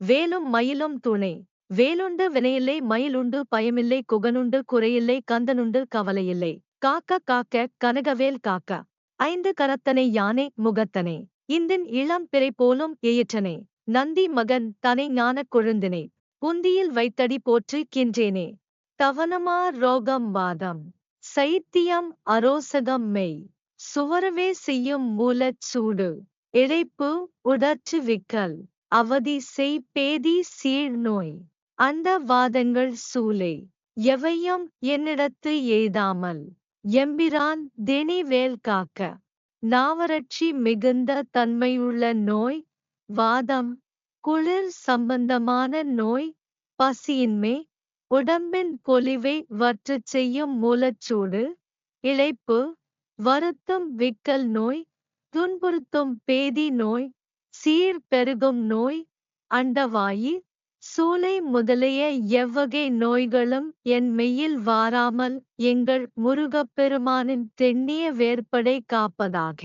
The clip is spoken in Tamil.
வேலும் மயிலும் துணை. வேலுண்டு வினையில்லை மயிலுண்டு பயமில்லை குகனுண்டு குறையில்லை கந்தனுண்டு கவலையில்லை. காக்க காக்க கனகவேல் காக்க. ஐந்து கரத்தனை யானை முகத்தனை. இந்தின் இளம் பிறை போலும் எயிற்றனை. நந்தி மகன் தனை ஞானக் கொழுந்தினை. புந்தியில் வைத்தடி போற்றி கின்றேனே. தவனமா ரோகம் வாதம். சைத்தியம் அரோசகம் மெய். சுவரவே செய்யும் மூலச் சூடு. இழைப்பு உடற்று விக்கல். அவதி செய் பேதி சீழ் நோய். அண்ட வாதங்கள் சூலை. எவையும் என்னிடத்து எய்தாமல். எம்பிரான் திணிவேல் காக்க. நாவறட்சி மிகுந்த தன்மையுள்ள நோய். வாதம். குளிர் சம்பந்தமான நோய். பசியின்மை. உடம்பின் பொலிவை வற்றச் செய்யும் மூலச்சூடு. இளைப்பு. வருத்தும் விக்கல் நோய். துன்புறுத்தும் பேதி நோய். சீர் பெருகும் நோய். அண்டவாயு. சூலை முதலிய எவ்வகை நோய்களும் என் மெய்யில் வாராமல் எங்கள் முருகப்பெருமானின் தெண்ணிய வேற்படை காப்பதாக.